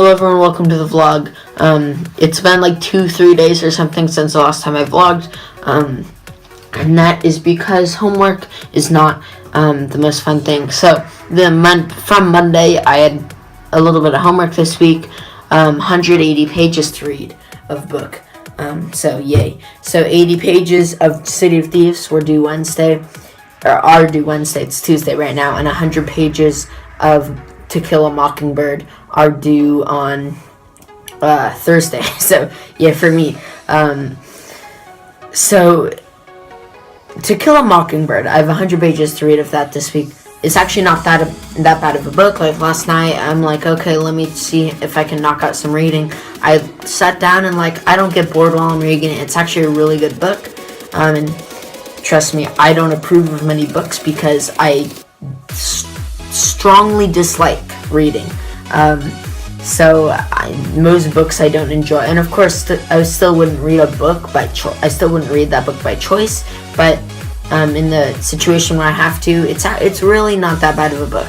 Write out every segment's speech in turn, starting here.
Hello everyone, welcome to the vlog. It's been like 2-3 days or something since the last time I vlogged, and that is because homework is not the most fun thing. So from Monday I had a little bit of homework this week, 180 pages to read of book, so yay. So 80 pages of City of Thieves were due Wednesday, or are due Wednesday, it's Tuesday right now, and 100 pages of To Kill a Mockingbird are due on Thursday. So yeah, for me. So To Kill a Mockingbird, I have 100 pages to read of that this week. It's actually not that bad of a book. Like last night, I'm like, okay, let me see if I can knock out some reading. I sat down and I don't get bored while I'm reading it. It's actually a really good book. And trust me, I don't approve of many books because I strongly dislike reading. Most books I don't enjoy, and of course I still wouldn't read a book by choice. I still wouldn't read that book by choice, but in the situation where I have to, it's really not that bad of a book.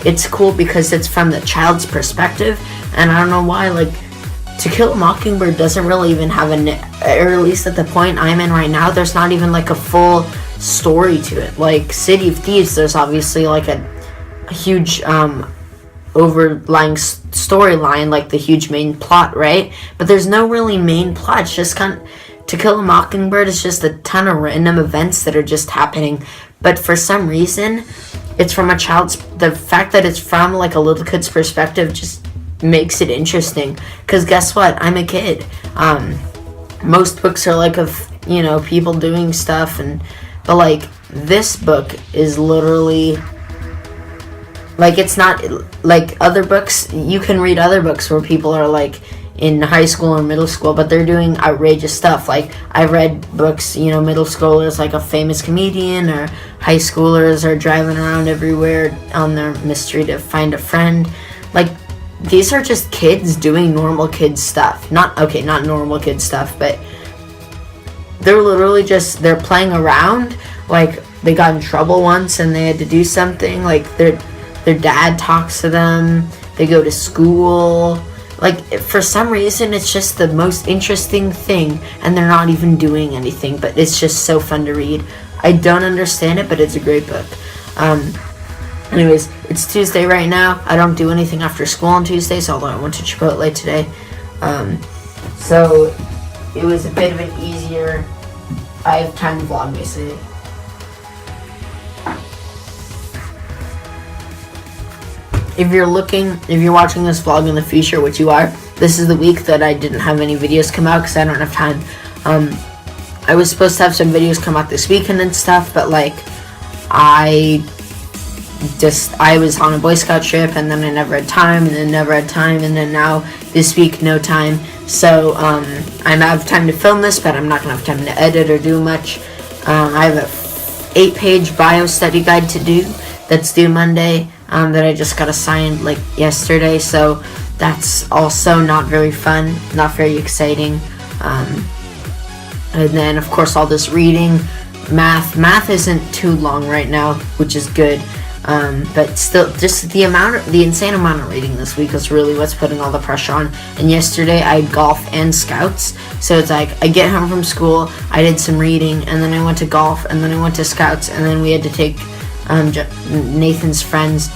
It's cool because it's from the child's perspective, and I don't know why. To Kill a Mockingbird doesn't really even have or at least at the point I'm in right now, there's not even a full story to it. Like City of Thieves, there's obviously a huge overlying storyline, the huge main plot, right? But there's no really main plot. It's just To Kill a Mockingbird is just a ton of random events that are just happening. But for some reason, it's from the fact that it's from a little kid's perspective just makes it interesting. Because guess what? I'm a kid. Most books are of people doing stuff, but this book is literally it's not like other books. You can read other books where people are in high school or middle school, but they're doing outrageous stuff. I've read books, middle schoolers a famous comedian, or high schoolers are driving around everywhere on their mystery to find a friend. These are just kids doing normal kid stuff. Not normal kid stuff, but they're literally they're playing around. They got in trouble once and they had to do something. Their dad talks to them. They go to school. For some reason, it's just the most interesting thing, and they're not even doing anything, but it's just so fun to read. I don't understand it, but it's a great book. Anyways, it's Tuesday right now. I don't do anything after school on Tuesdays, although I went to Chipotle today. So it was a bit of an easier, I have time to vlog, basically. If you're watching this vlog in the future, which you are, this is the week that I didn't have any videos come out because I don't have time. I was supposed to have some videos come out this weekend and stuff, but I was on a Boy Scout trip, and then I never had time, and then now this week, no time. So I have time to film this, but I'm not going to have time to edit or do much. I have a 8-page bio study guide to do that's due Monday. That I just got assigned yesterday, so that's also not very fun, not very exciting. And then of course all this reading, math isn't too long right now, which is good. But still, just the insane amount of reading this week is really what's putting all the pressure on. And yesterday I had golf and scouts, so it's I get home from school, I did some reading, and then I went to golf, and then I went to scouts, and then we had to take Nathan's friends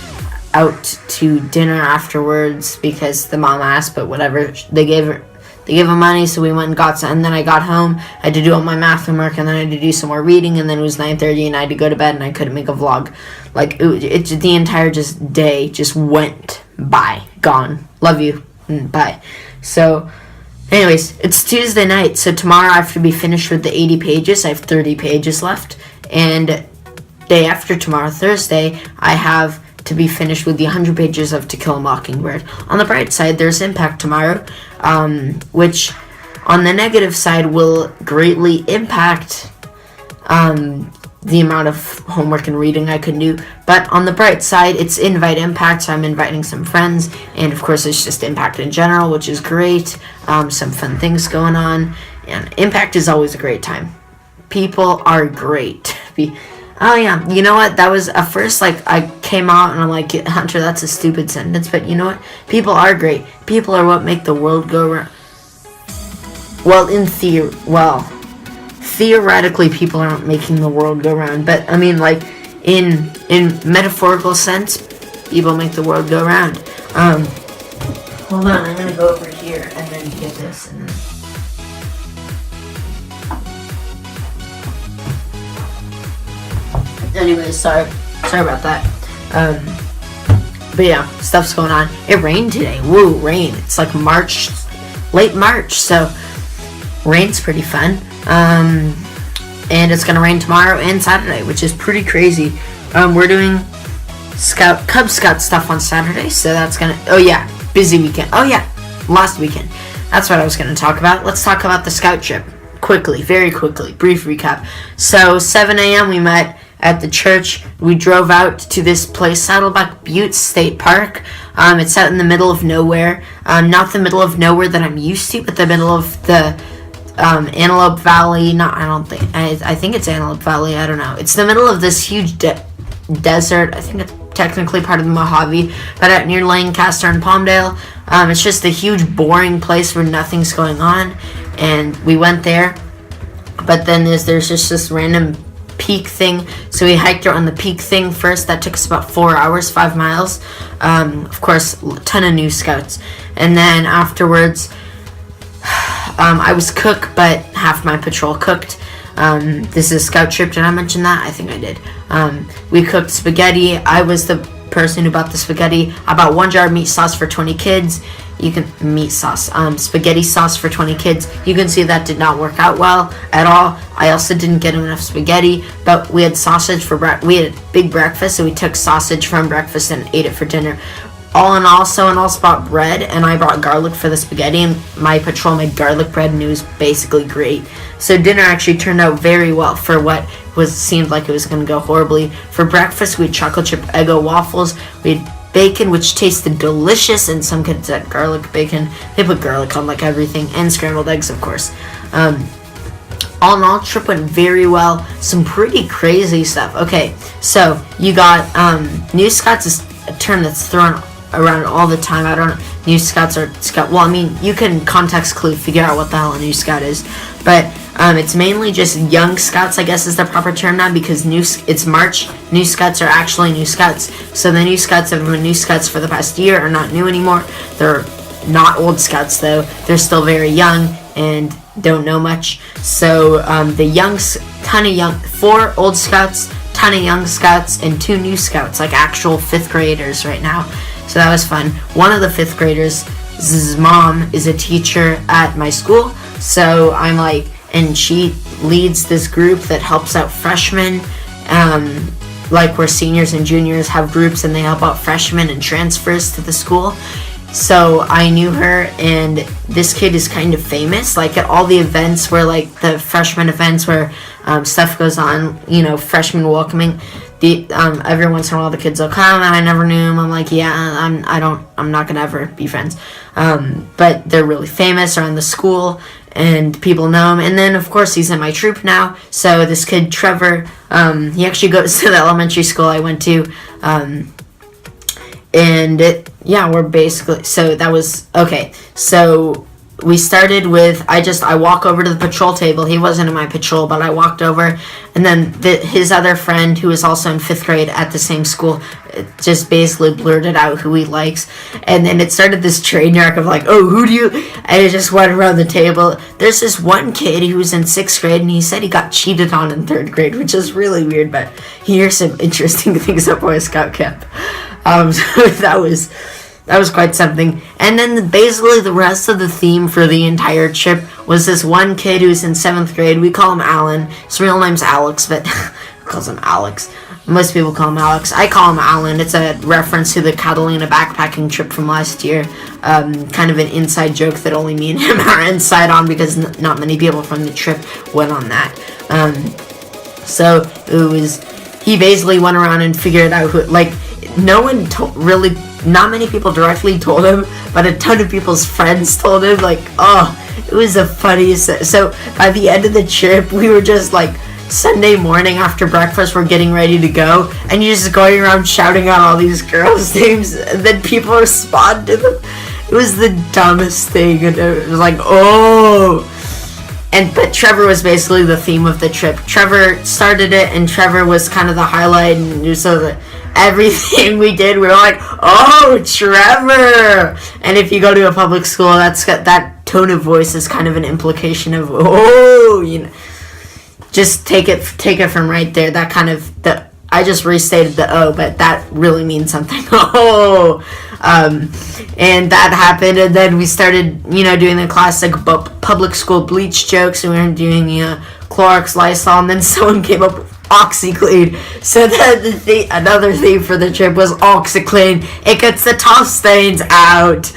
out to dinner afterwards because the mom asked, but whatever, they gave him money, so we went and got some, and then I got home, I had to do all my math homework, and then I had to do some more reading, and then it was 9:30 and I had to go to bed, and I couldn't make a vlog. The entire day just went by, gone, love you, bye. So anyways, it's Tuesday night, so tomorrow I have to be finished with the 80 pages. I have 30 pages left, and day after tomorrow, Thursday, I have to be finished with the 100 pages of To Kill a Mockingbird. On the bright side, there's Impact tomorrow, which on the negative side will greatly impact the amount of homework and reading I can do. But on the bright side, it's Invite Impact, so I'm inviting some friends, and of course it's just Impact in general, which is great. Some fun things going on, and Impact is always a great time. People are great. Oh yeah, you know what? That was at first like I came out and I'm like, Hunter, that's a stupid sentence, but you know what? People are great. People are what make the world go round. Well, theoretically, people aren't making the world go round, but I mean, like in metaphorical sense, people make the world go round. Hold on, I'm gonna go over here and then get this. And then... Anyways, sorry about that. But yeah, stuff's going on. It rained today. Woo, rain. It's like late March, so rain's pretty fun. And it's gonna rain tomorrow and Saturday, which is pretty crazy. We're doing Cub Scout stuff on Saturday, so that's gonna. Oh yeah, busy weekend. Oh yeah, last weekend. That's what I was gonna talk about. Let's talk about the Scout trip quickly, very quickly. Brief recap. So 7 a.m. we met at the church. We drove out to this place, Saddleback Butte State Park. It's out in the middle of nowhere. Not the middle of nowhere that I'm used to, but the middle of the Antelope Valley. I think it's Antelope Valley. I don't know. It's the middle of this huge desert. I think it's technically part of the Mojave, but out near Lancaster and Palmdale. It's just a huge, boring place where nothing's going on. And we went there, but then there's just this random peak thing, so we hiked around the peak thing first. That took us about 4 hours, 5 miles. Of course, a ton of new scouts, and then afterwards I was cook, but half my patrol cooked. This is a scout trip. Did I mention that? I think I did. We cooked spaghetti. I was the person who bought the spaghetti. I bought 1 jar of meat sauce for 20 kids. Spaghetti sauce for 20 kids. You can see that did not work out well at all. I also didn't get enough spaghetti, but we had sausage for we had a big breakfast, so we took sausage from breakfast and ate it for dinner. All in all, someone else brought bread, and I brought garlic for the spaghetti, and my patrol made garlic bread, and it was basically great. So dinner actually turned out very well for what seemed like it was going to go horribly. For breakfast, we had chocolate chip Eggo waffles. We had bacon, which tasted delicious, and some kids had garlic bacon. They put garlic on like everything, and scrambled eggs, of course. All in all, trip went very well. Some pretty crazy stuff. Okay, so you got New Scouts is a term that's thrown around all the time. I don't know. New Scouts are Scout. Well, I mean, you can context clue figure out what the hell a New Scout is, but it's mainly just young Scouts, I guess is the proper term now, because it's March. New Scouts are actually New Scouts. So the New Scouts have been New Scouts for the past year are not new anymore. They're not old Scouts though. They're still very young and don't know much. So the 4 old Scouts, ton of young Scouts, and 2 new Scouts, like actual 5th graders right now. So that was fun. One of the 5th graders' mom is a teacher at my school. So I'm like, and she leads this group that helps out freshmen, like where seniors and juniors have groups and they help out freshmen and transfers to the school. So I knew her, and this kid is kind of famous, like at all the events where, like the freshman events where stuff goes on, you know, freshman welcoming, every once in a while the kids will come, and I never knew him. I'm like, yeah, I'm not gonna ever be friends. But they're really famous around the school, and people know him. And then of course he's in my troop now. So this kid Trevor, he actually goes to the elementary school I went to, we're basically, so that was okay. So we started with, I walk over to the patrol table. He wasn't in my patrol, but I walked over, and then his other friend, who was also in 5th grade at the same school, just basically blurted out who he likes. And then it started this train wreck of like, oh, who do you, and it just went around the table. There's this one kid who was in 6th grade, and he said he got cheated on in 3rd grade, which is really weird, but he hears some interesting things at Boy Scout camp. So that was quite something. And then basically the rest of the theme for the entire trip was this one kid who's in 7th grade. We call him Alan. His real name's Alex, but calls him Alex. Most people call him Alex. I call him Alan. It's a reference to the Catalina backpacking trip from last year. Kind of an inside joke that only me and him are inside on, because not many people from the trip went on that. So it was, he basically went around and figured out who, like, no one really, not many people directly told him, but a ton of people's friends told him. Like, oh, it was the funniest. So by the end of the trip, we were just like Sunday morning after breakfast, we're getting ready to go, and you're just going around shouting out all these girls' names, and then people respond to them. It was the dumbest thing, and it was like, oh. But Trevor was basically the theme of the trip. Trevor started it, and Trevor was kind of the highlight, and so everything we did, we were like, oh, Trevor. And if you go to a public school, that tone of voice is kind of an implication of, oh, you know. Just take it from right there. That kind of I just restated the O, but that really means something. Oh, and that happened, and then we started, doing the classic public school bleach jokes, and we were doing Clorox, Lysol, and then someone came up with OxiClean. So another theme for the trip was OxiClean. It gets the tough stains out.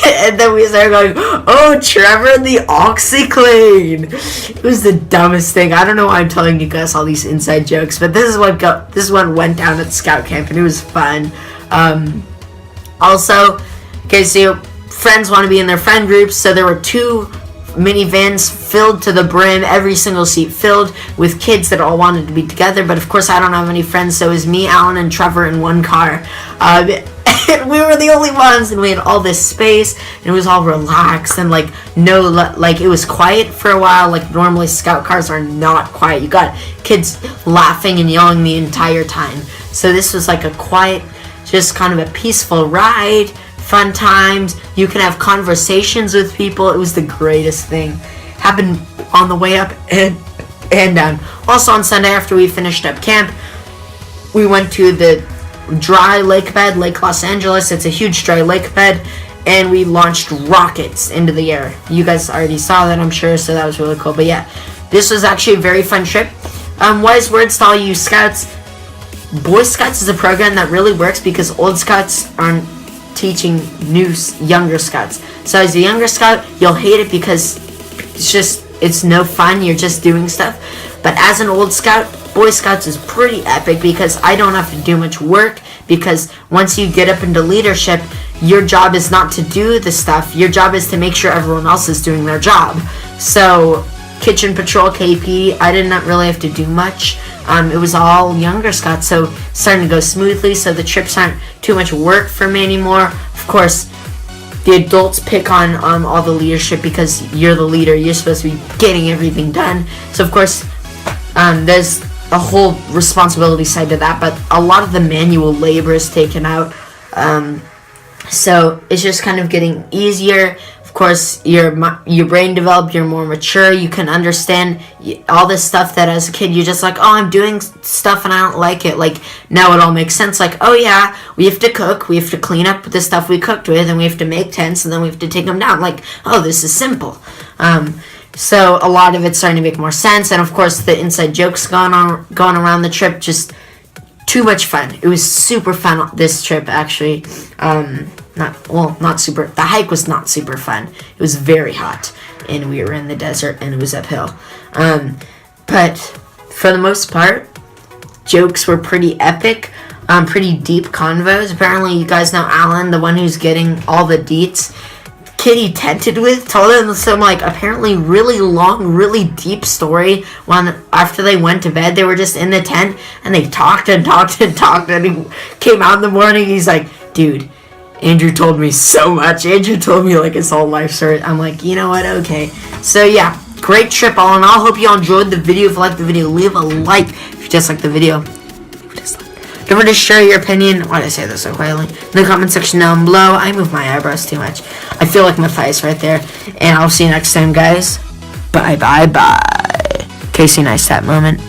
And then we started going, oh, Trevor, the OxiClean. It was the dumbest thing. I don't know why I'm telling you guys all these inside jokes, but this is what went down at scout camp, and it was fun. Also, okay, so friends want to be in their friend groups, so there were 2 minivans filled to the brim, every single seat filled with kids that all wanted to be together. But of course, I don't have any friends, so it was me, Alan, and Trevor in one car. And we were the only ones, and we had all this space, and it was all relaxed, and it was quiet for a while. Like, normally scout cars are not quiet. You got kids laughing and yelling the entire time. So this was like a quiet, just kind of a peaceful ride. Fun times. You can have conversations with people. It was the greatest thing. Happened on the way up and down. Also on Sunday, after we finished up camp, we went to the dry lake bed, Lake Los Angeles. It's a huge dry lake bed, and we launched rockets into the air. You guys already saw that, I'm sure, so that was really cool. But yeah, this was actually a very fun trip. Wise words to all you scouts. Boy Scouts is a program that really works because old scouts aren't teaching younger scouts. So as a younger scout, you'll hate it because it's no fun. You're just doing stuff. But as an old scout, Boy Scouts is pretty epic because I don't have to do much work, because once you get up into leadership, your job is not to do the stuff. Your job is to make sure everyone else is doing their job. So kitchen patrol, KP, I did not really have to do much. It was all younger scouts, so it's starting to go smoothly, so the trips aren't too much work for me anymore. Of course, the adults pick on all the leadership because you're the leader. You're supposed to be getting everything done. So, of course, there's a whole responsibility side to that, but a lot of the manual labor is taken out. So it's just kind of getting easier. Of course, your brain developed, you're more mature, you can understand all this stuff that as a kid you're just like, oh, I'm doing stuff and I don't like it. Like, now it all makes sense. Like, oh yeah, we have to cook, we have to clean up the stuff we cooked with, and we have to make tents, and then we have to take them down. Like, oh, this is simple. So a lot of it's starting to make more sense, and of course the inside jokes going around the trip, just too much fun. It was super fun this trip, actually. Not super. The hike was not super fun. It was very hot, and we were in the desert, and it was uphill. But for the most part, jokes were pretty epic. Pretty deep convos. Apparently, you guys know Alan, the one who's getting all the deets. Kid he tented with told him some apparently really long, really deep story. When after they went to bed, they were just in the tent and they talked and talked and talked, and he came out in the morning. He's like, dude, Andrew told me so much. Andrew told me his whole life story. I'm like, you know what? Okay. So yeah, great trip all in all. Hope you all enjoyed the video. If you liked the video, leave a like. If you just liked the video, leave a dislike. Don't forget to share your opinion. Why did I say this so quietly? In the comment section down below. I move my eyebrows too much. I feel like my thigh's right there. And I'll see you next time, guys. Bye, bye, bye. Casey Neistat moment.